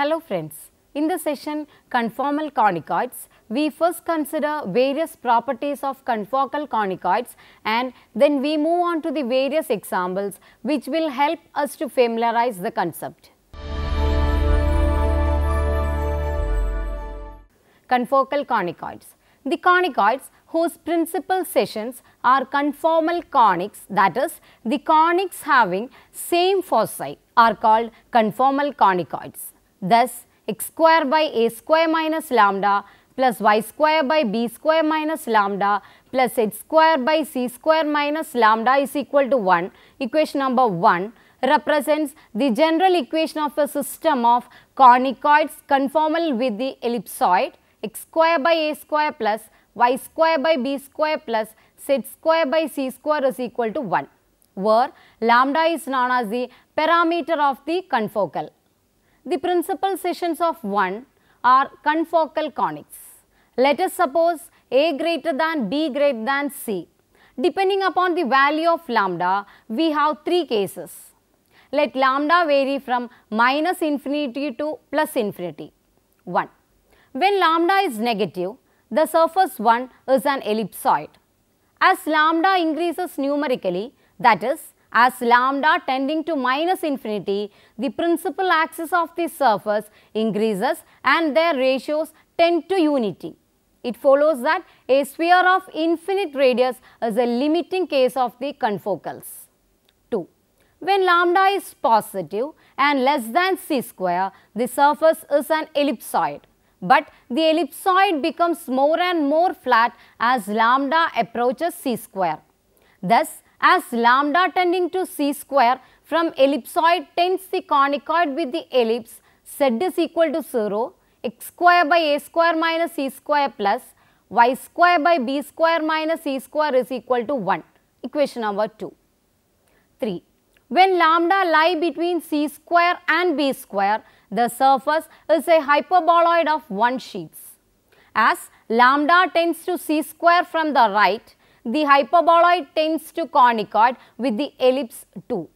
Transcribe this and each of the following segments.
Hello friends, in the session Conformal Conicoids, we first consider various properties of confocal conicoids and then we move on to the various examples which will help us to familiarize the concept. Confocal conicoids. The conicoids whose principal sections are conformal conics, that is, the conics having same foci are called conformal conicoids. Thus, x square by a square minus lambda plus y square by b square minus lambda plus h square by c square minus lambda is equal to 1. Equation number 1 represents the general equation of a system of conicoids conformal with the ellipsoid x square by a square plus y square by b square plus z square by c square is equal to 1, where lambda is known as the parameter of the confocal. The principal sections of 1 are confocal conics. Let us suppose a greater than b greater than c. Depending upon the value of lambda, we have three cases. Let lambda vary from minus infinity to plus infinity. 1. When lambda is negative, the surface 1 is an ellipsoid. As lambda increases numerically, that is, as lambda tending to minus infinity, the principal axis of the surface increases and their ratios tend to unity. It follows that a sphere of infinite radius is a limiting case of the confocals. 2. When lambda is positive and less than c square, the surface is an ellipsoid. But the ellipsoid becomes more and more flat as lambda approaches c square. Thus, as lambda tending to c square from ellipsoid tends the conicoid with the ellipse z is equal to 0, x square by a square minus c square plus y square by b square minus c square is equal to 1. Equation number 2. 3. When lambda lie between c square and b square, the surface is a hyperboloid of one sheets. As lambda tends to c square from the right, the hyperboloid tends to conicoid with the ellipse 2.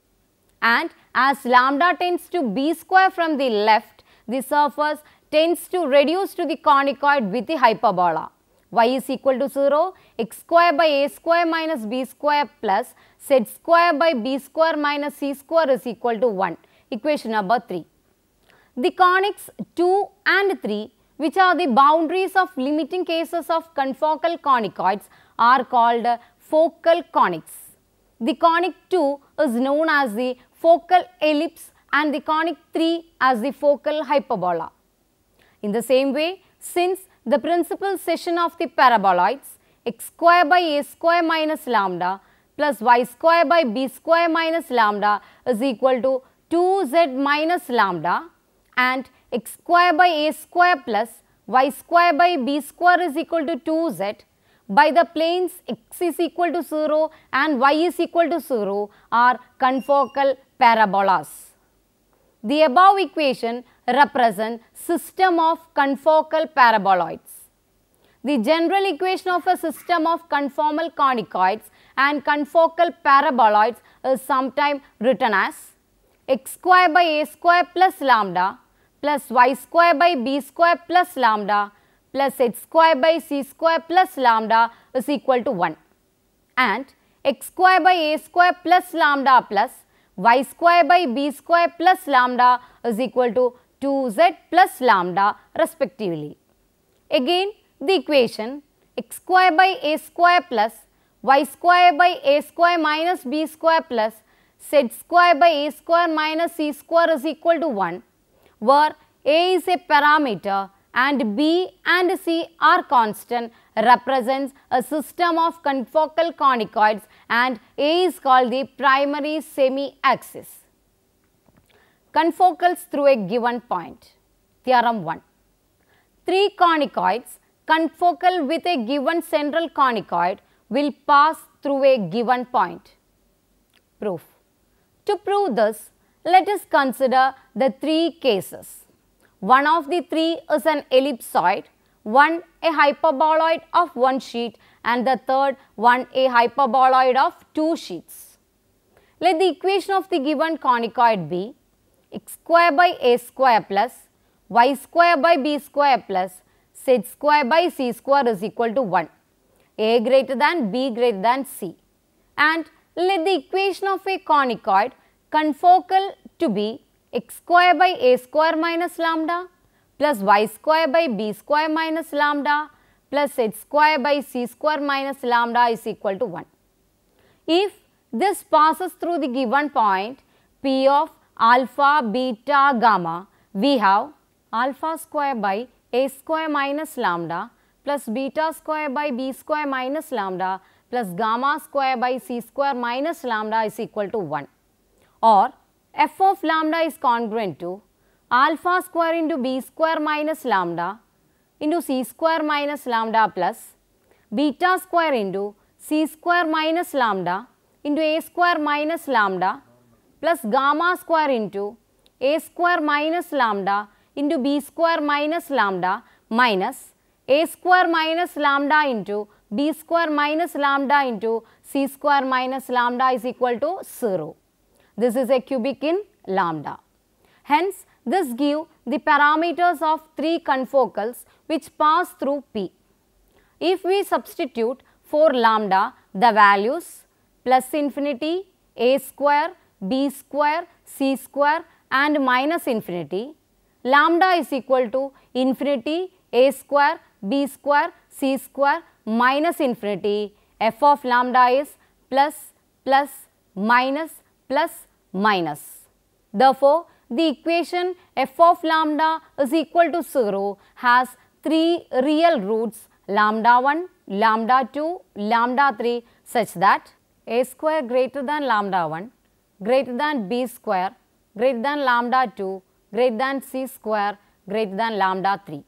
And as lambda tends to b square from the left, the surface tends to reduce to the conicoid with the hyperbola. Y is equal to 0, x square by a square minus b square plus z square by b square minus c square is equal to 1. Equation number 3. The conics 2 and 3, which are the boundaries of limiting cases of confocal conicoids, are called focal conics. The conic 2 is known as the focal ellipse and the conic 3 as the focal hyperbola. In the same way, since the principal section of the paraboloids x square by a square minus lambda plus y square by b square minus lambda is equal to 2z minus lambda and x square by a square plus y square by b square is equal to 2z by the planes x is equal to 0 and y is equal to 0 are confocal parabolas. The above equation represents system of confocal paraboloids. The general equation of a system of conformal conicoids and confocal paraboloids is sometimes written as x square by a square plus lambda plus y square by b square plus lambda plus h square by c square plus lambda is equal to 1 and x square by a square plus lambda plus y square by b square plus lambda is equal to 2z plus lambda respectively. Again, the equation x square by a square plus y square by a square minus b square plus z square by a square minus c square is equal to 1, where a is a parameter and b and c are constant, represents a system of confocal conicoids and a is called the primary semi-axis. Confocals through a given point. Theorem 1. Three conicoids confocal with a given central conicoid will pass through a given point. Proof. To prove this, let us consider the three cases. One of the three is an ellipsoid, one a hyperboloid of one sheet and the third one a hyperboloid of two sheets. Let the equation of the given conicoid be x square by a square plus y square by b square plus z square by c square is equal to 1. A greater than b greater than c. And let the equation of a conicoid confocal to be x square by a square minus lambda plus y square by b square minus lambda plus z square by c square minus lambda is equal to 1. If this passes through the given point P of alpha, beta, gamma, we have alpha square by a square minus lambda plus beta square by b square minus lambda plus gamma square by c square minus lambda is equal to 1. Or f of lambda is congruent to alpha square into b square minus lambda into c square minus lambda plus beta square into c square minus lambda into a square minus lambda plus gamma square into a square minus lambda into b square minus lambda minus a square minus lambda into b square minus lambda into c square minus lambda is equal to 0. This is a cubic in lambda. Hence, this gives the parameters of 3 confocals which pass through P. If we substitute for lambda the values plus infinity, a square, b square, c square and minus infinity, lambda is equal to infinity, a square, b square, c square minus infinity, f of lambda is plus, plus, minus, plus, minus. Therefore, the equation f of lambda is equal to 0 has 3 real roots lambda 1, lambda 2, lambda 3 such that a square greater than lambda 1, greater than b square, greater than lambda 2, greater than c square, greater than lambda 3.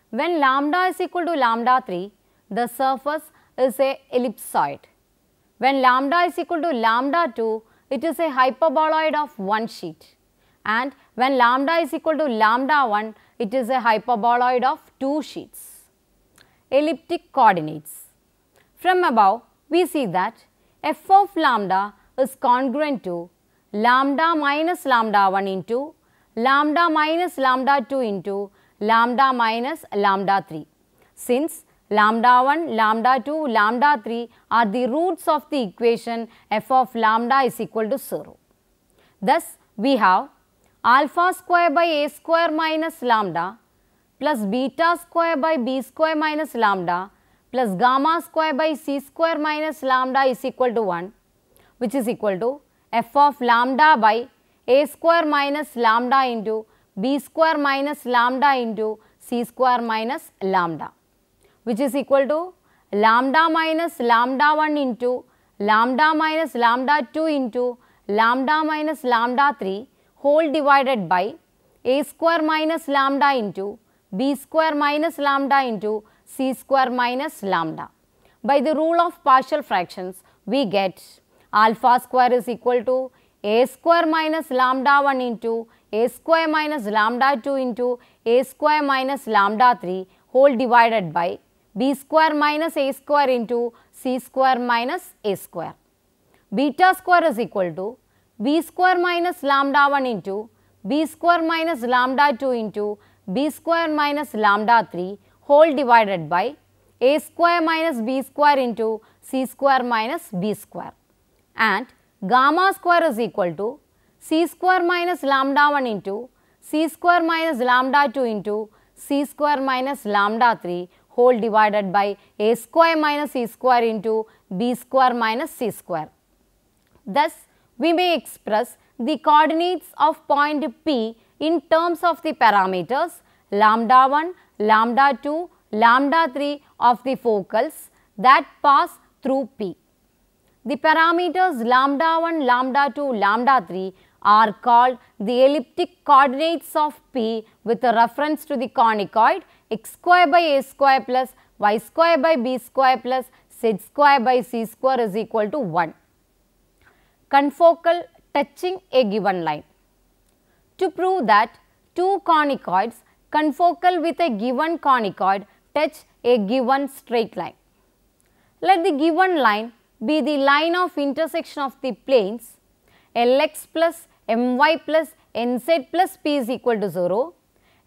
When lambda is equal to lambda 3, the surface is a ellipsoid. When lambda is equal to lambda 2, it is a hyperboloid of one sheet. And when lambda is equal to lambda 1, it is a hyperboloid of two sheets. Elliptic coordinates. From above, we see that f of lambda is congruent to lambda minus lambda 1 into lambda minus lambda 2 into lambda minus lambda 3. Since lambda 1, lambda 2, lambda 3 are the roots of the equation f of lambda is equal to 0. Thus, we have alpha square by a square minus lambda plus beta square by b square minus lambda plus gamma square by c square minus lambda is equal to 1, which is equal to f of lambda by a square minus lambda into b square minus lambda into c square minus lambda, which is equal to lambda minus lambda 1 into lambda minus lambda 2 into lambda minus lambda 3 whole divided by a square minus lambda into b square minus lambda into c square minus lambda. By the rule of partial fractions, we get alpha square is equal to a square minus lambda 1 into a square minus lambda 2 into a square minus lambda 3 whole divided by b square minus a square into c square minus a square. Beta square is equal to b square minus lambda 1 into b square minus lambda 2 into b square minus lambda 3 whole divided by a square minus b square into c square minus b square. And gamma square is equal to c square minus lambda 1 into c square minus lambda 2 into c square minus lambda 3 whole divided by a square minus c square into b square minus c square. Thus, we may express the coordinates of point P in terms of the parameters lambda 1, lambda 2, lambda 3 of the focals that pass through P. The parameters lambda 1, lambda 2, lambda 3 are called the elliptic coordinates of P with a reference to the conicoid x square by a square plus y square by b square plus z square by c square is equal to 1. Confocal touching a given line. To prove that two conicoids confocal with a given conicoid touch a given straight line. Let the given line be the line of intersection of the planes Lx plus My plus Nz plus P is equal to 0,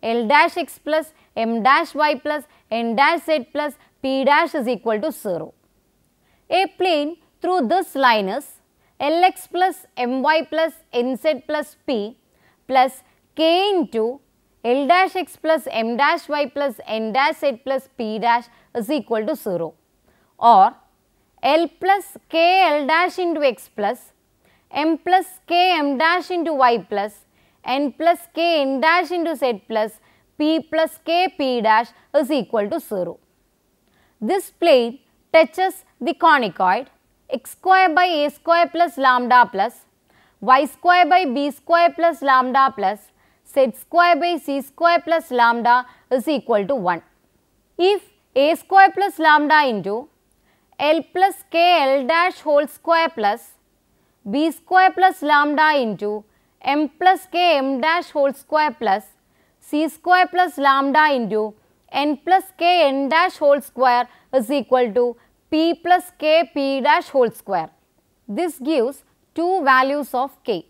L dash x plus m dash y plus n dash z plus p dash is equal to 0. A plane through this line is Lx plus my plus nz plus p plus k into L dash x plus m dash y plus n dash z plus p dash is equal to 0, or L plus k L dash into x plus m plus k m dash into y plus n plus k n dash into z plus p plus k p dash is equal to 0. This plane touches the conicoid x square by a square plus lambda plus y square by b square plus lambda plus z square by c square plus lambda is equal to 1. If a square plus lambda into L plus k L dash whole square plus b square plus lambda into m plus k m dash whole square plus c square plus lambda into n plus k n dash whole square is equal to p plus k p dash whole square. This gives two values of k.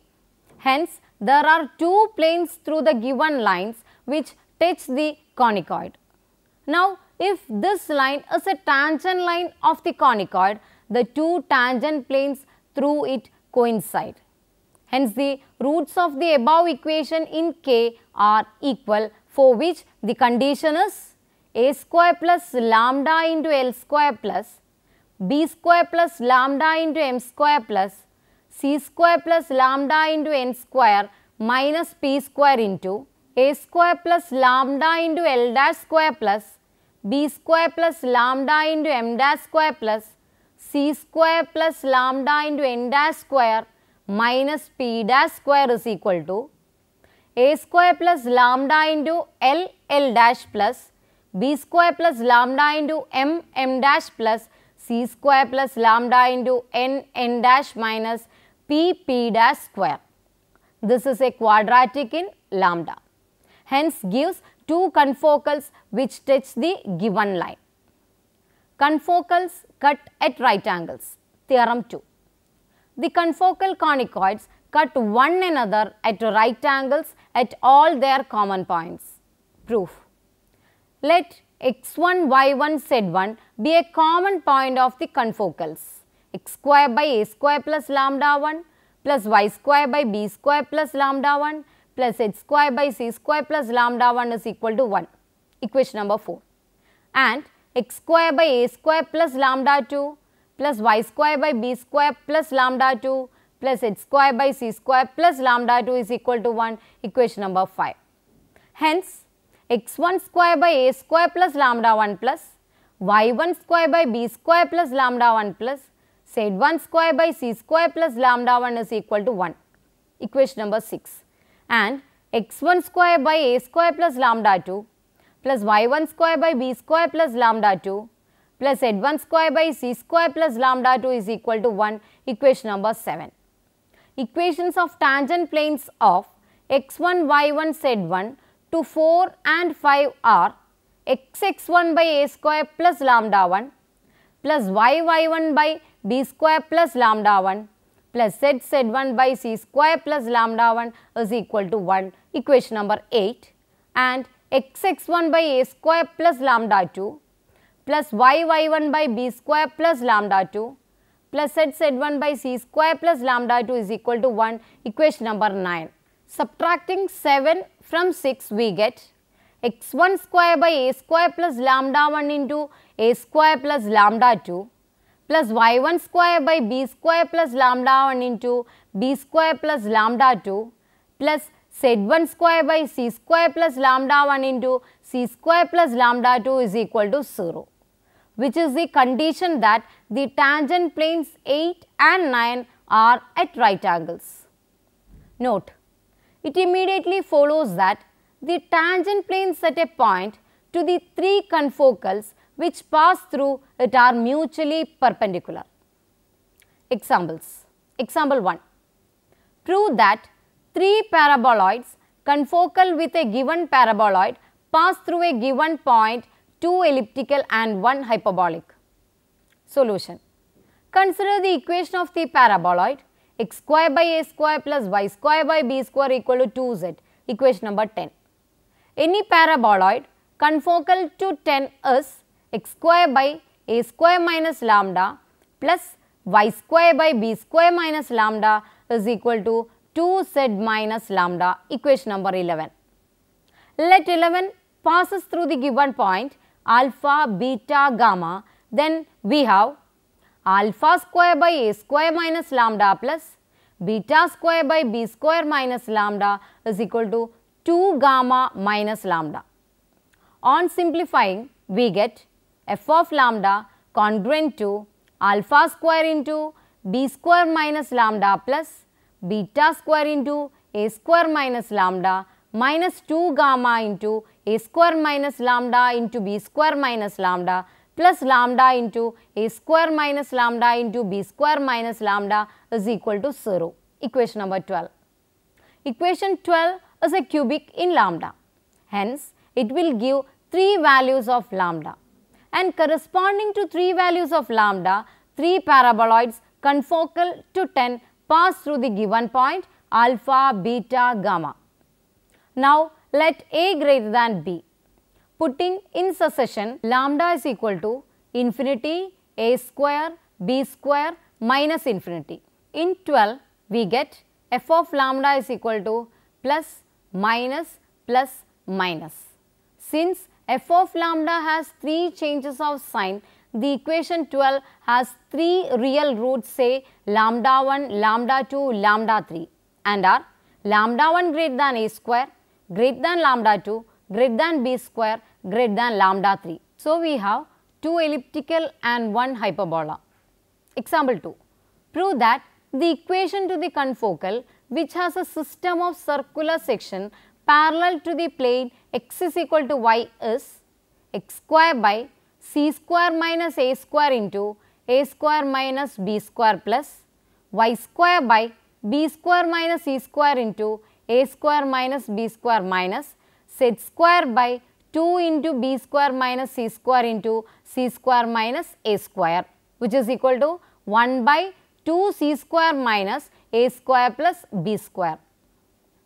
Hence, there are two planes through the given lines which touch the conicoid. Now, if this line is a tangent line of the conicoid, the two tangent planes through it coincide. Hence, the roots of the above equation in K are equal, for which the condition is a square plus lambda into L square plus b square plus lambda into m square plus c square plus lambda into n square minus p square into a square plus lambda into L dash square plus b square plus lambda into m dash square plus c square plus lambda into n dash square minus p dash square is equal to a square plus lambda into L dash plus b square plus lambda into m dash plus c square plus lambda into n dash minus p dash square. This is a quadratic in lambda. Hence, gives two confocals which touch the given line. Confocals cut at right angles. Theorem 2. The confocal conicoids cut one another at right angles at all their common points. Proof. Let x1, y1, z1 be a common point of the confocals. X square by a square plus lambda 1 plus y square by b square plus lambda 1 plus z square by c square plus lambda 1 is equal to 1. Equation number 4. And x square by a square plus lambda 2 plus y square by b square plus lambda 2 plus z square by c square plus lambda 2 is equal to 1. Equation number 5. Hence, x1 square by a square plus lambda 1 plus y1 square by b square plus lambda 1 plus z1 square by c square plus lambda 1 is equal to 1. Equation number 6. And x1 square by a square plus lambda 2 plus y1 square by b square plus lambda 2 plus z1 square by c square plus lambda 2 is equal to 1. Equation number 7. Equations of tangent planes of x1, y1, z1 to 4 and 5 are x1 by a square plus lambda 1 plus y1 by b square plus lambda 1 plus z1 by c square plus lambda 1 is equal to 1. Equation number 8. And x1 by a square plus lambda 2 plus y1 by b square plus lambda 2 plus z1 by c square plus lambda 2 is equal to 1. Equation number 9. Subtracting 7 from 6, we get x1 square by a square plus lambda 1 into a square plus lambda 2 plus y1 square by b square plus lambda 1 into b square plus lambda 2 plus z1 square by c square plus lambda 1 into c square plus lambda 2 is equal to 0, which is the condition that the tangent planes 8 and 9 are at right angles. Note, it immediately follows that the tangent planes at a point to the three confocals which pass through it are mutually perpendicular. Examples. Example 1. Prove that three paraboloids confocal with a given paraboloid pass through a given point, 2 elliptical and 1 hyperbolic. Solution. Consider the equation of the paraboloid x square by a square plus y square by b square equal to 2z. Equation number 10. Any paraboloid confocal to 10 is x square by a square minus lambda plus y square by b square minus lambda is equal to 2z minus lambda, equation number 11. Let 11 passes through the given point alpha, beta, gamma, then we have alpha square by a square minus lambda plus beta square by b square minus lambda is equal to 2 gamma minus lambda. On simplifying, we get f of lambda congruent to alpha square into b square minus lambda plus beta square into a square minus lambda minus 2 gamma into a square minus lambda into b square minus lambda plus lambda into a square minus lambda into b square minus lambda is equal to 0. Equation number 12. Equation 12 is a cubic in lambda. Hence, it will give 3 values of lambda. And corresponding to 3 values of lambda, 3 paraboloids confocal to 10 pass through the given point alpha, beta, gamma. Now, let a greater than b. Putting in succession, lambda is equal to infinity, a square, b square minus infinity. In 12, we get f of lambda is equal to plus, minus, plus, minus. Since f of lambda has 3 changes of sign, the equation 12 has 3 real roots, say lambda 1, lambda 2, lambda 3, and are lambda 1 greater than a square, greater than lambda 2, greater than b square, greater than lambda 3. So, we have 2 elliptical and 1 hyperbola. Example 2. Prove that the equation to the confocal which has a system of circular section parallel to the plane x is equal to y is x square by c square minus a square into a square minus b square plus y square by b square minus c square into a square minus b square minus z square by 2 into b square minus c square into c square minus a square, which is equal to 1 by 2 c square minus a square plus b square.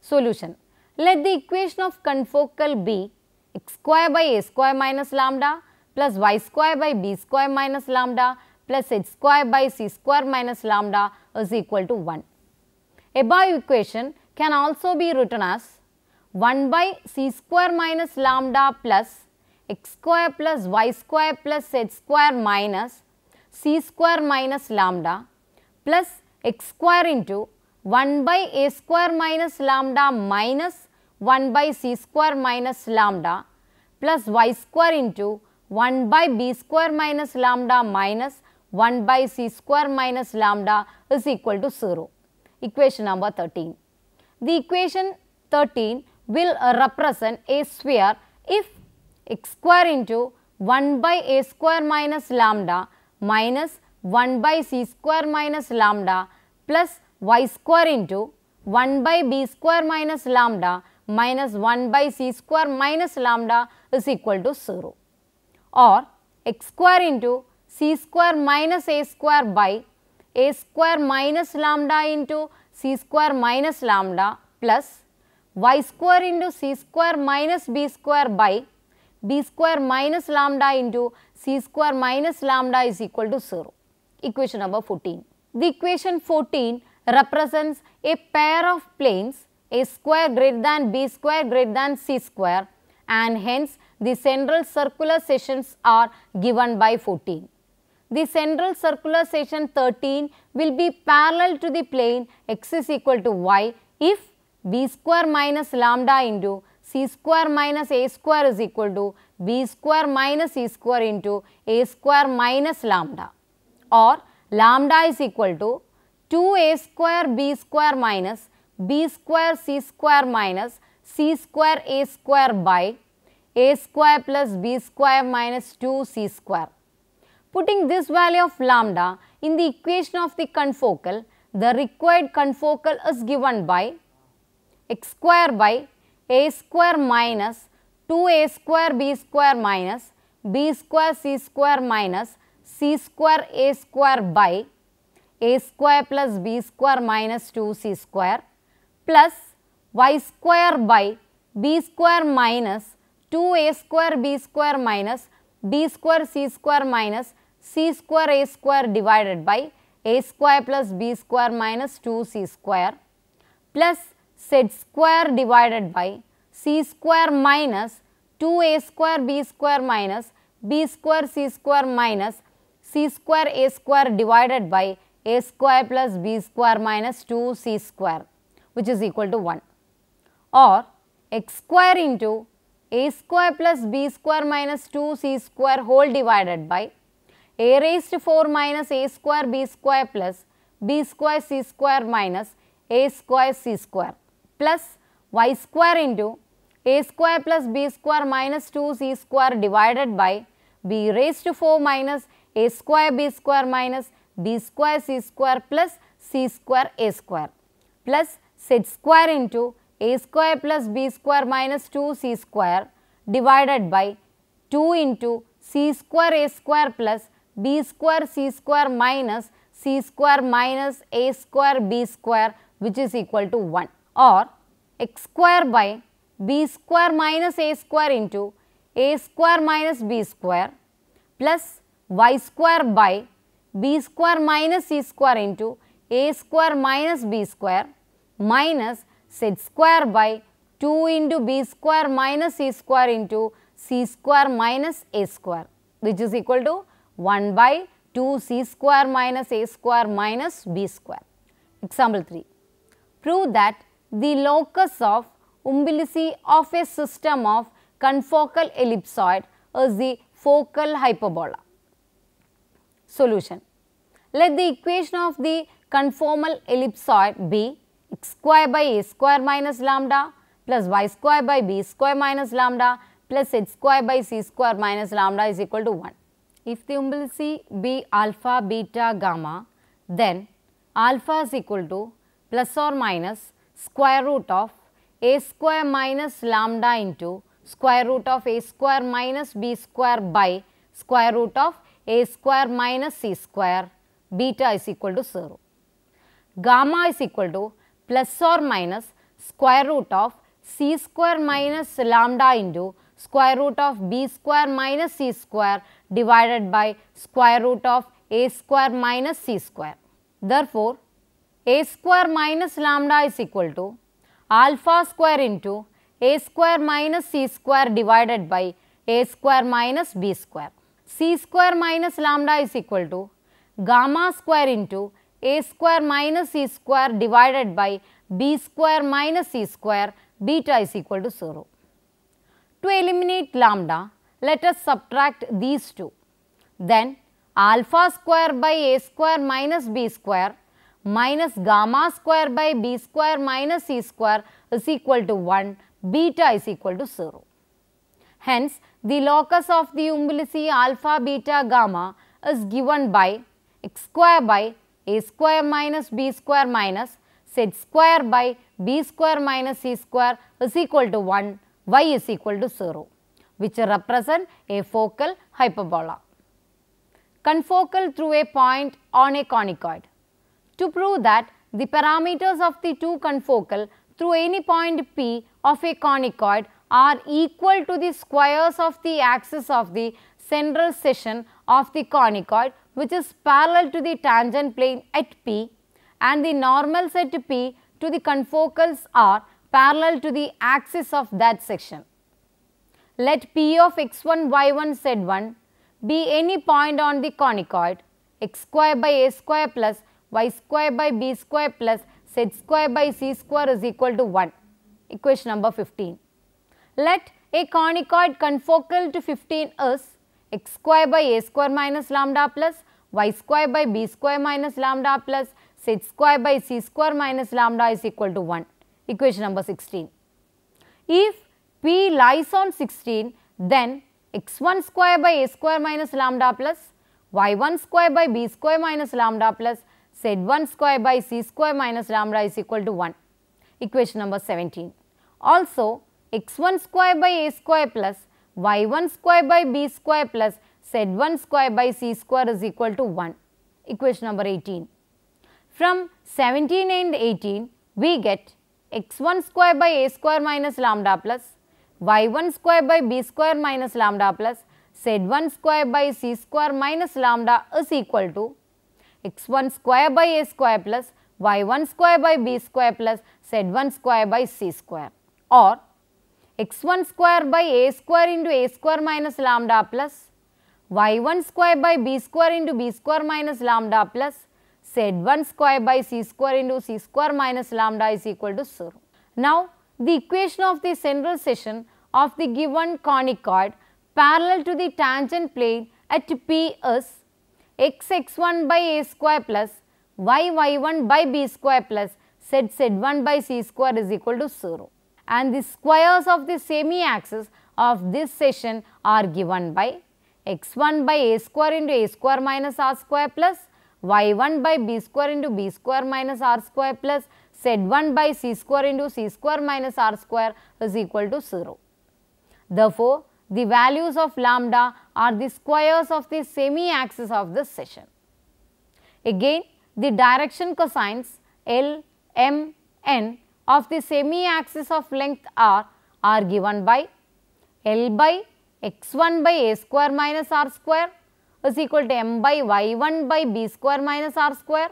Solution. Let the equation of confocal be x square by a square minus lambda plus y square by b square minus lambda plus h square by c square minus lambda is equal to 1. Above equation can also be written as 1 by c square minus lambda plus x square plus y square plus h square minus c square minus lambda plus x square into 1 by a square minus lambda minus 1 by c square minus lambda plus y square into 1 by b square minus lambda minus 1 by c square minus lambda is equal to 0. Equation number 13. The equation 13 will represent a sphere if x square into 1 by a square minus lambda minus 1 by c square minus lambda plus y square into 1 by b square minus lambda minus 1 by c square minus lambda is equal to 0, or x square into c square minus a square by a square minus lambda into c square minus lambda plus y square into c square minus b square by b square minus lambda into c square minus lambda is equal to 0. Equation number 14. The equation 14 represents a pair of planes, a square greater than b square greater than c square, and hence the central circular sections are given by 14. The central circular section 13 will be parallel to the plane x is equal to y if b square minus lambda into c square minus a square is equal to b square minus c square into a square minus lambda, or lambda is equal to 2a square b square minus b square c square minus c square a square by a square plus b square minus 2c square. Putting this value of lambda in the equation of the confocal, the required confocal is given by x square by a square minus 2a square b square minus b square c square minus c square a square by a square plus b square minus 2c square plus y square by b square minus 2a square b square minus b square c square minus c square a square divided by a square plus b square minus 2c square plus z square divided by c square minus 2a square b square minus b square c square minus c square a square divided by a square plus b square minus 2c square, which is equal to 1, or x square into a square plus b square minus 2c square whole divided by a raised to 4 minus a square b square plus b square c square minus a square c square plus y square into a square plus b square minus 2c square divided by b raised to 4 minus a square b square minus b square c square plus c square a square plus z square into a square plus b square minus 2c square divided by 2 into c square a square plus b square c square minus c square minus a square b square, which is equal to 1, or x square by b square minus a square into a square minus b square plus y square by b square minus c square into a square minus b square minus z square by 2 into b square minus c square into c square minus a square, which is equal to 1 by 2 c square minus a square minus b square. Example 3. Prove that the locus of umbilici of a system of confocal ellipsoid is the focal hyperbola. Solution. Let the equation of the conformal ellipsoid be x square by a square minus lambda plus y square by b square minus lambda plus z square by c square minus lambda is equal to 1. If the umbilici be alpha, beta, gamma, then alpha is equal to plus or minus square root of a square minus lambda into square root of a square minus b square by square root of a square minus c square, beta is equal to 0. Gamma is equal to plus or minus square root of c square minus lambda into square root of b square minus c square divided by square root of a square minus c square. Therefore, a square minus lambda is equal to alpha square into a square minus c square divided by a square minus b square. C square minus lambda is equal to gamma square into a square minus c square divided by b square minus c square, beta is equal to 0. To eliminate lambda, let us subtract these two. Then alpha square by a square minus b square minus gamma square by b square minus c square is equal to 1, beta is equal to 0. Hence, the locus of the umbilici alpha, beta, gamma is given by x square by a square minus b square minus z square by b square minus c square is equal to 1, y is equal to 0, which represent a focal hyperbola. Confocal through a point on a conicoid. To prove that the parameters of the two confocal through any point P of a conicoid are equal to the squares of the axis of the central section of the conicoid, which is parallel to the tangent plane at P, and the normals at P to the confocals are parallel to the axis of that section. Let P of x1, y1, z1 be any point on the conicoid x square by a square plus y square by b square plus z square by c square is equal to 1. Equation number 15. Let a conicoid confocal to 15 is x square by a square minus lambda plus y square by b square minus lambda plus z square by c square minus lambda is equal to 1. Equation number 16. If P lies on 16, then x1 square by a square minus lambda plus y1 square by b square minus lambda plus z1 square by c square minus lambda is equal to 1. Equation number 17. Also, x1 square by a square plus y1 square by b square plus z1 square by c square is equal to 1. Equation number 18. From 17 and 18, we get x1 square by a square minus lambda plus y1 square by b square minus lambda plus z1 square by c square minus lambda is equal to x1 square by a square plus y1 square by b square plus z1 square by c square, or x1 square by a square into a square minus lambda plus y1 square by b square into b square minus lambda plus z1 square by c square into c square minus lambda is equal to 0. Now, the equation of the central section of the given conicoid parallel to the tangent plane at P is x1 by a square plus y1 by b square plus z1 by c square is equal to 0. And the squares of the semi-axis of this section are given by x1 by a square into a square minus r square plus y1 by b square into b square minus r square plus z1 by c square into c square minus r square is equal to 0. Therefore, the values of lambda are the squares of the semi-axis of this section. Again, the direction cosines L, M, N of the semi-axis of length r are given by L by x1 by a square minus r square is equal to m by y1 by b square minus r square,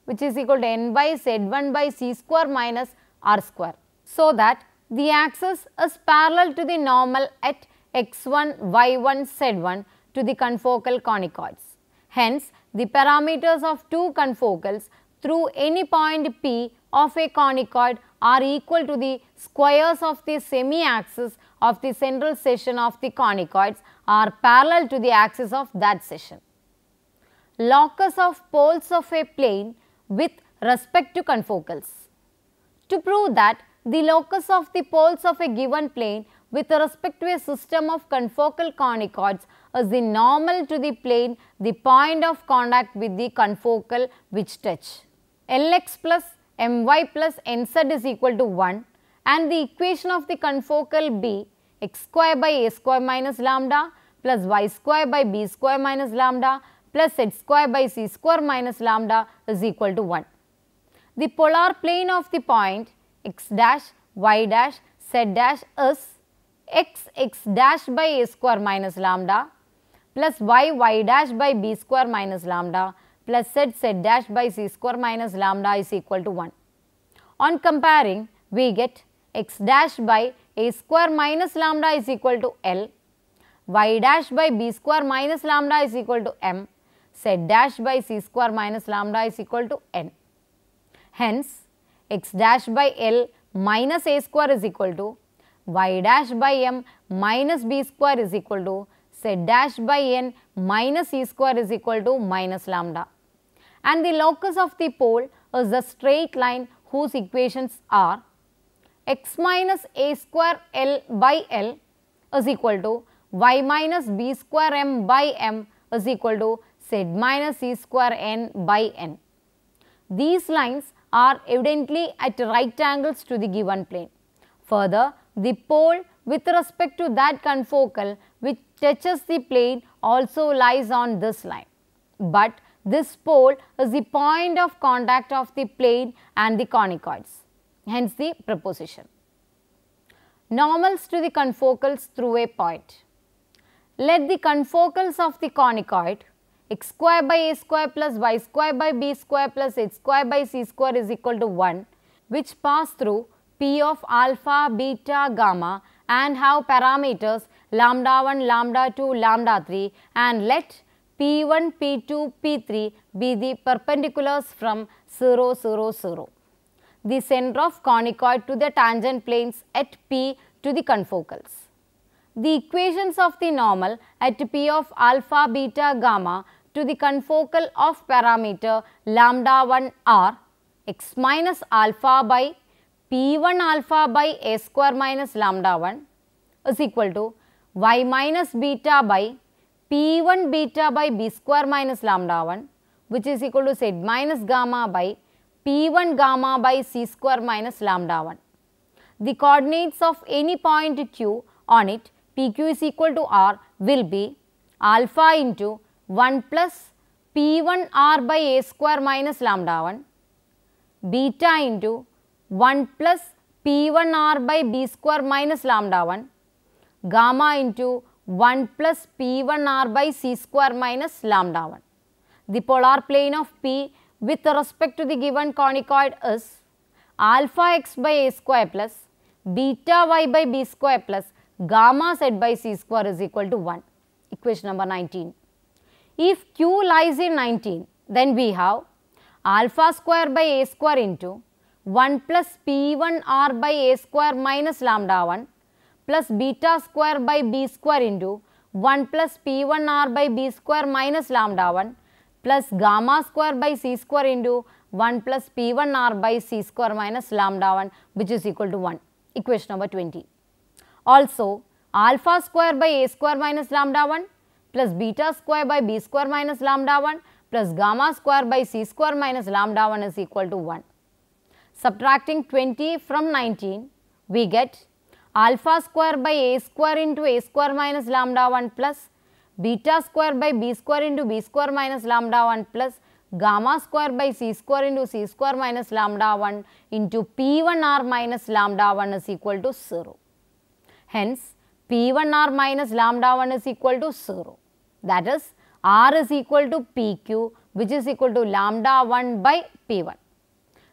which is equal to n by z1 by c square minus r square. So that the axis is parallel to the normal at x1, y1, z1 to the confocal conicoids. Hence, the parameters of two confocals through any point P of a conicoid are equal to the squares of the semi-axis of the central section of the conicoids are parallel to the axis of that section. Locus of poles of a plane with respect to confocals. To prove that the locus of the poles of a given plane with respect to a system of confocal conicoids is the normal to the plane, the point of contact with the confocal which touch. Lx plus my plus nz is equal to 1, and the equation of the confocal be x square by a square minus lambda plus y square by b square minus lambda plus z square by c square minus lambda is equal to 1. The polar plane of the point x dash, y dash, z dash is x dash by a square minus lambda plus y dash by b square minus lambda plus z dash by c square minus lambda is equal to 1. On comparing, we get x dash by a square minus lambda is equal to L, y dash by b square minus lambda is equal to m, z dash by c square minus lambda is equal to n. Hence, x dash by L minus a square is equal to y dash by m minus b square is equal to z dash by n minus c square is equal to minus lambda. And the locus of the pole is the straight line whose equations are x minus a square L by L is equal to y minus b square m by m is equal to z minus c square n by n. These lines are evidently at right angles to the given plane. Further, the pole with respect to that confocal which touches the plane also lies on this line, but this pole is the point of contact of the plane and the conicoids, hence the proposition. Normals to the confocals through a point. Let the confocals of the conicoid x square by a square plus y square by b square plus h square by c square is equal to 1, which pass through P of alpha, beta, gamma and have parameters lambda 1, lambda 2, lambda 3, and let P1, P2, P3 be the perpendiculars from 0, 0, 0. The center of conicoid to the tangent planes at P to the confocals. The equations of the normal at P of alpha, beta, gamma to the confocal of parameter lambda 1 are x minus alpha by P1 alpha by a square minus lambda 1 is equal to y minus beta by P1 beta by b square minus lambda 1, which is equal to z minus gamma by P1 gamma by c square minus lambda 1. The coordinates of any point q on it, PQ is equal to r, will be alpha into 1 plus P1 r by a square minus lambda 1, beta into 1 plus P1R by B square minus lambda 1, gamma into 1 plus P1R by C square minus lambda 1. The polar plane of P with respect to the given conicoid is alpha x by A square plus beta y by B square plus gamma z by C square is equal to 1. Equation number 19. If Q lies in 19, then we have alpha square by A square into 1 plus P1R by A square minus lambda 1 plus beta square by B square into 1 plus P1R by B square minus lambda 1 plus gamma square by C square into 1 plus P1R by C square minus lambda 1, which is equal to 1. Equation number 20. Also, alpha square by A square minus lambda 1 plus beta square by B square minus lambda 1 plus gamma square by C square minus lambda 1 is equal to 1. Subtracting 20 from 19, we get alpha square by A square into A square minus lambda 1 plus beta square by B square into B square minus lambda 1 plus gamma square by C square into C square minus lambda 1 into P1R minus lambda 1 is equal to 0. Hence, P1R minus lambda 1 is equal to 0. That is, R is equal to PQ, which is equal to lambda 1 by P1.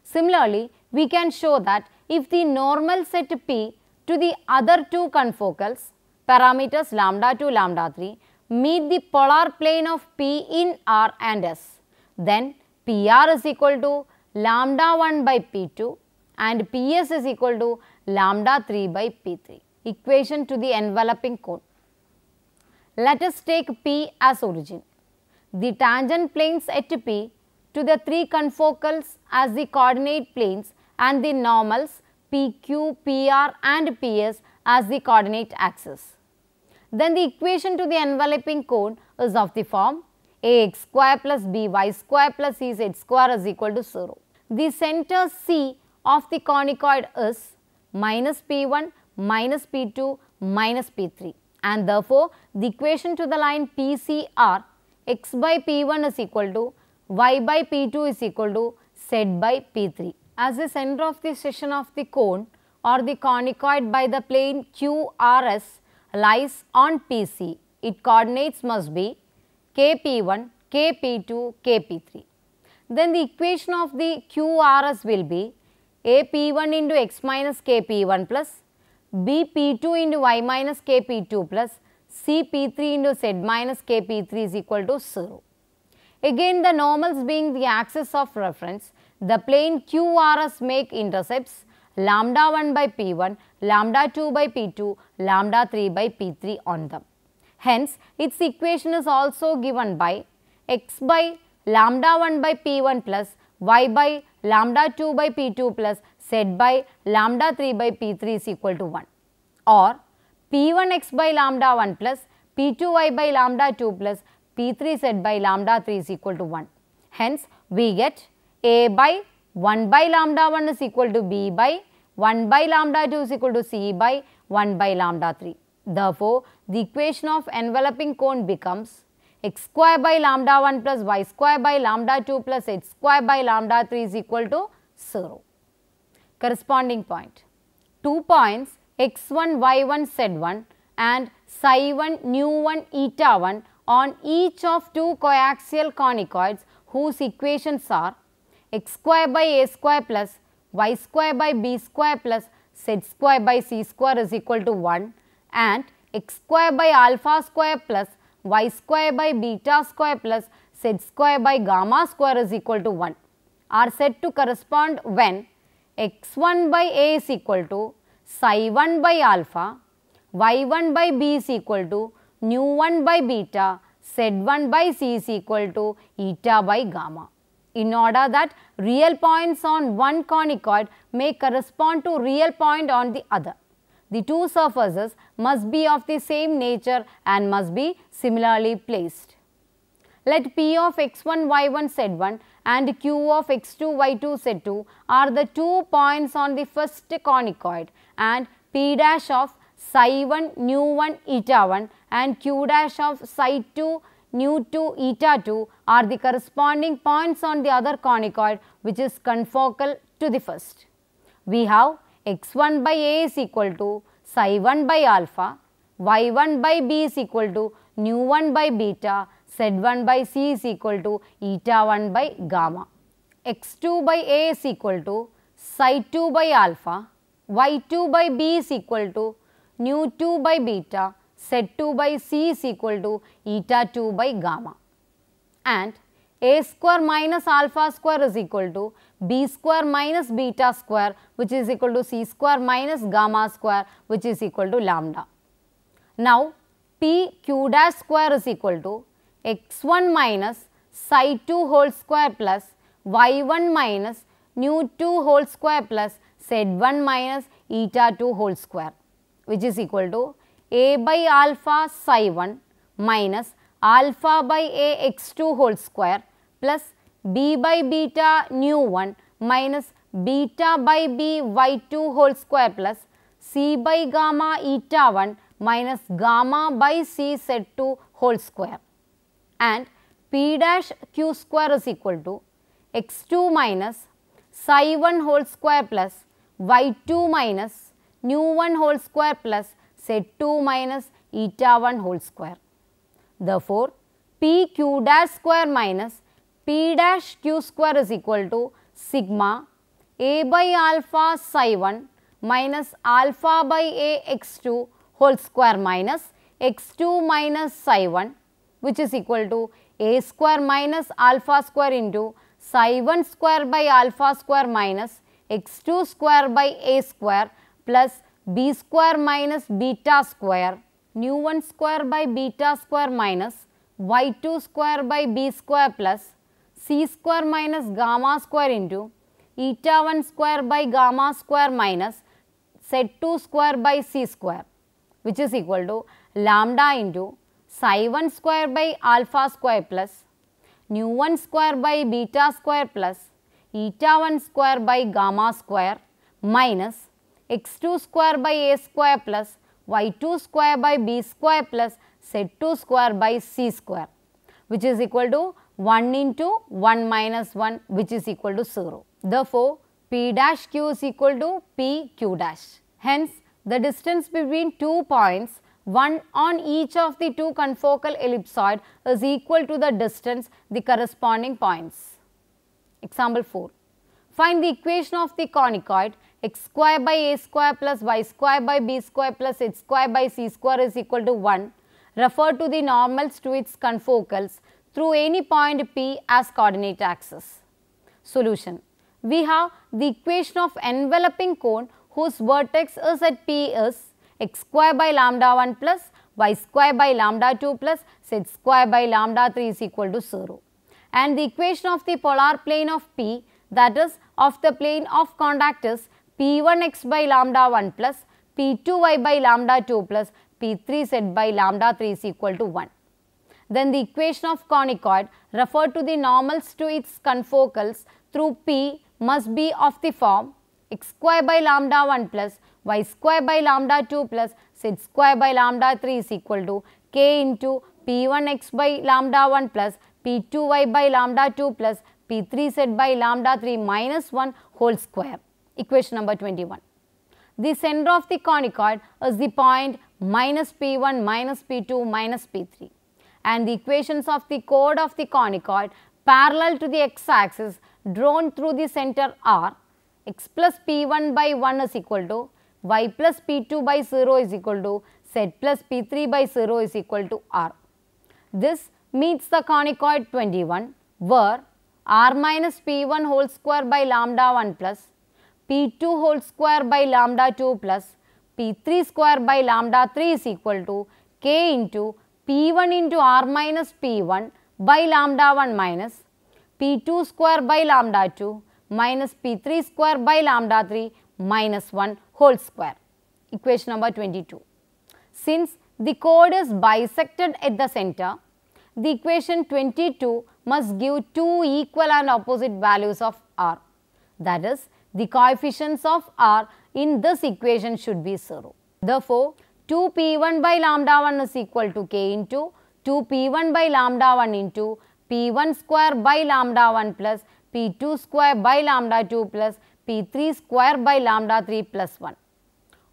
Similarly, we can show that if the normal set P to the other two confocals, parameters lambda 2, lambda 3, meet the polar plane of P in R and S, then PR is equal to lambda 1 by P2 and PS is equal to lambda 3 by P3. Equation to the enveloping cone. Let us take P as origin. The tangent planes at P to the three confocals as the coordinate planes and the normals PQ, PR and PS as the coordinate axis. Then the equation to the enveloping cone is of the form ax square plus by square plus ez square is equal to 0. The center C of the conicoid is minus P1, minus P2, minus P3, and therefore, the equation to the line PCR x by P1 is equal to y by P2 is equal to z by P3. As the center of the section of the cone or the conicoid by the plane QRS lies on PC, its coordinates must be KP1, KP2, KP3. Then the equation of the QRS will be AP1 into x minus KP1 plus BP2 into y minus KP2 plus CP3 into z minus KP3 is equal to 0. Again, the normals being the axis of reference, the plane QRS make intercepts lambda 1 by P1, lambda 2 by P2, lambda 3 by P3 on them. Hence, its equation is also given by x by lambda 1 by P1 plus y by lambda 2 by P2 plus z by lambda 3 by P3 is equal to 1, or P1x by lambda 1 plus P2y by lambda 2 plus P3z by lambda 3 is equal to 1. Hence, we get A by 1 by lambda 1 is equal to B by 1 by lambda 2 is equal to C by 1 by lambda 3. Therefore, the equation of enveloping cone becomes x square by lambda 1 plus y square by lambda 2 plus h square by lambda 3 is equal to 0. Corresponding point. 2 points x1, y1, z1 and psi1, nu1, eta1 on each of two coaxial conicoids whose equations are x square by a square plus y square by b square plus z square by c square is equal to 1 and x square by alpha square plus y square by beta square plus z square by gamma square is equal to 1 are said to correspond when x1 by a is equal to psi 1 by alpha, y1 by b is equal to nu1 by beta, z1 by c is equal to eta by gamma. In order that real points on one conicoid may correspond to real point on the other, the two surfaces must be of the same nature and must be similarly placed. Let P of x1, y1, z1 and Q of x2, y2, z2 are the 2 points on the first conicoid and P dash of psi 1, nu 1, eta 1 and Q dash of psi 2, nu 2, eta 2 are the corresponding points on the other conicoid which is confocal to the first. We have x1 by a is equal to psi 1 by alpha, y1 by b is equal to nu 1 by beta, z1 by c is equal to eta 1 by gamma. x2 by a is equal to psi 2 by alpha, y2 by b is equal to nu 2 by beta, z2 by c is equal to eta 2 by gamma. And a square minus alpha square is equal to b square minus beta square, which is equal to c square minus gamma square, which is equal to lambda. Now, p q dash square is equal to x1 minus psi 2 whole square plus y1 minus nu 2 whole square plus z1 minus eta 2 whole square, which is equal to a by alpha psi 1 minus alpha by a x2 whole square plus b by beta nu 1 minus beta by b y2 whole square plus c by gamma eta 1 minus gamma by c z2 whole square. And p dash q square is equal to x2 minus psi 1 whole square plus y2 minus nu 1 whole square plus z2 minus eta 1 whole square. Therefore, p q dash square minus p dash q square is equal to sigma a by alpha psi 1 minus alpha by a x2 whole square minus x2 minus psi 1, which is equal to a square minus alpha square into psi 1 square by alpha square minus x2 square by a square plus b square minus beta square nu 1 square by beta square minus y2 square by b square plus c square minus gamma square into eta 1 square by gamma square minus z2 square by c square, which is equal to lambda into psi 1 square by alpha square plus nu 1 square by beta square plus eta 1 square by gamma square minus x2 square by a square plus y2 square by b square plus z2 square by c square, which is equal to 1 into 1 minus 1, which is equal to 0. Therefore, p dash q is equal to p q dash. Hence, the distance between 2 points, one on each of the two confocal ellipsoid, is equal to the distance the corresponding points. Example 4. Find the equation of the conicoid x square by a square plus y square by b square plus h square by c square is equal to 1. Refer to the normals to its confocals through any point P as coordinate axis. Solution. We have the equation of enveloping cone whose vertex is at P is x square by lambda 1 plus y square by lambda 2 plus z square by lambda 3 is equal to 0. And the equation of the polar plane of P, that is of the plane of contact, is P1x by lambda 1 plus P2y by lambda 2 plus P3z by lambda 3 is equal to 1. Then the equation of conicoid, refer to the normals to its confocals through P, must be of the form x square by lambda 1 plus y square by lambda 2 plus z square by lambda 3 is equal to k into P1x by lambda 1 plus P2y by lambda 2 plus P3z by lambda 3 minus 1 whole square. Equation number 21. The center of the conicoid is the point minus P1 minus P2 minus P3, and the equations of the chord of the conicoid parallel to the x-axis drawn through the center are x plus P1 by 1 is equal to y plus P2 by 0 is equal to z plus P3 by 0 is equal to r. This meets the conicoid 21, where r minus P1 whole square by lambda 1 plus P2 whole square by lambda 2 plus P3 square by lambda 3 is equal to k into P1 into r minus P1 by lambda 1 minus P2 square by lambda 2 minus P3 square by lambda 3 minus 1 whole square. Equation number 22. Since the chord is bisected at the center, the equation 22 must give two equal and opposite values of r. That is, the coefficients of r in this equation should be 0. Therefore, 2p1 by lambda 1 is equal to k into 2p1 by lambda 1 into p1 square by lambda 1 plus p2 square by lambda 2 plus P3 square by lambda 3 plus 1,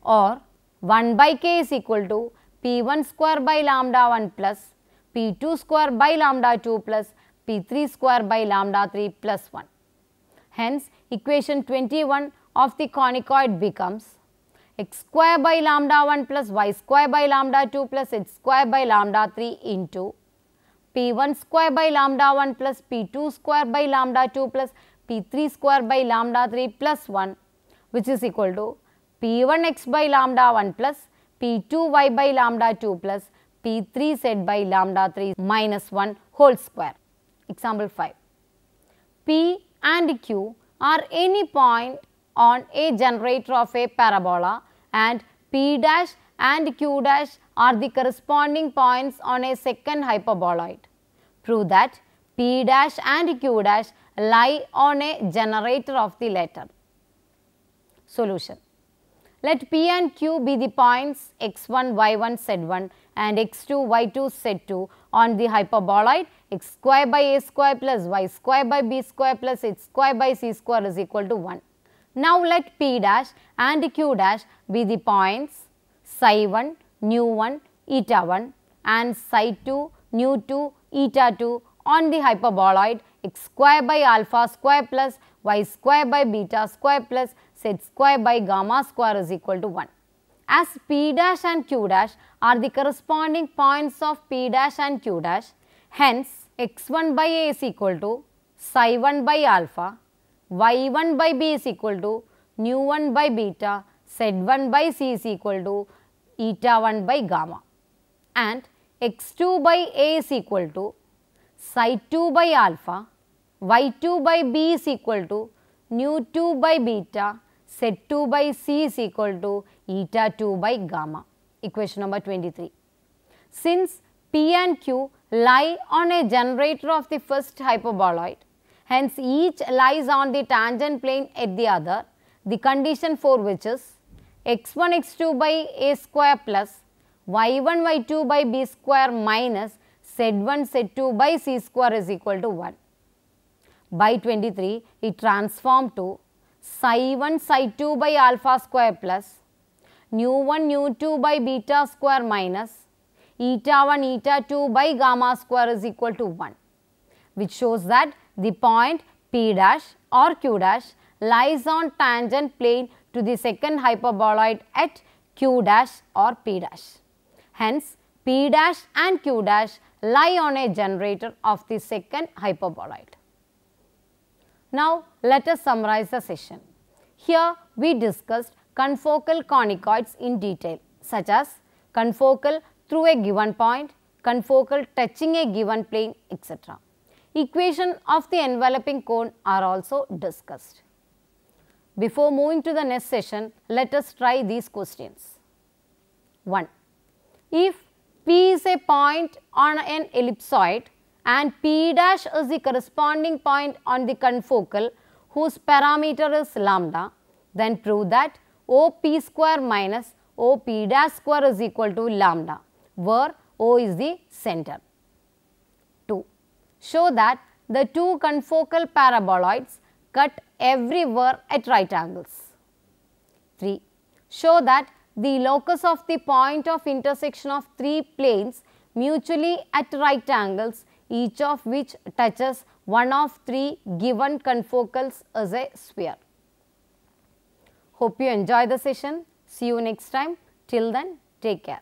or 1 by k is equal to P1 square by lambda 1 plus P2 square by lambda 2 plus P3 square by lambda 3 plus 1. Hence, equation 21 of the conicoid becomes x square by lambda 1 plus y square by lambda 2 plus h square by lambda 3 into P1 square by lambda 1 plus P2 square by lambda 2 plus P3 square by lambda 3 plus 1, which is equal to P1 x by lambda 1 plus P2 y by lambda 2 plus P3 z by lambda 3 minus 1 whole square. Example 5. P and Q are any point on a generator of a parabola, and P dash and Q dash are the corresponding points on a second hyperboloid. Prove that P dash and Q dash lie on a generator of the latter. Solution. Let P and Q be the points x1, y1, z1 and x2, y2, z2 on the hyperboloid x square by a square plus y square by b square plus h square by c square is equal to 1. Now, let P dash and Q dash be the points psi 1, nu 1, eta 1 and psi 2, nu 2, eta 2 on the hyperboloid x square by alpha square plus y square by beta square plus z square by gamma square is equal to 1. As P dash and Q dash are the corresponding points of P dash and Q dash, hence x1 by a is equal to psi 1 by alpha, y1 by b is equal to nu 1 by beta, z1 by c is equal to eta 1 by gamma, and x2 by a is equal to psi 2 by alpha, y2 by b is equal to nu 2 by beta, z2 by c is equal to eta 2 by gamma. Equation number 23. Since P and Q lie on a generator of the first hyperboloid, hence each lies on the tangent plane at the other, the condition for which is x1 x2 by a square plus y1 y2 by b square minus z1 z2 by c square is equal to 1. By 23, it transformed to psi 1 psi 2 by alpha square plus nu 1 nu 2 by beta square minus eta 1 eta 2 by gamma square is equal to 1, which shows that the point P dash or Q dash lies on tangent plane to the second hyperboloid at Q dash or P dash. Hence, P dash and Q dash lie on a generator of the second hyperboloid. Now, let us summarize the session. Here, we discussed confocal conicoids in detail, such as confocal through a given point, confocal touching a given plane, etc. Equation of the enveloping cone are also discussed. Before moving to the next session, let us try these questions. 1. If P is a point on an ellipsoid and P dash is the corresponding point on the confocal whose parameter is lambda, then prove that OP square minus OP dash square is equal to lambda, where O is the center. 2. Show that the two confocal paraboloids cut everywhere at right angles. 3. Show that the locus of the point of intersection of three planes mutually at right angles, each of which touches one of three given confocals as a sphere. Hope you enjoy the session. See you next time. Till then, take care.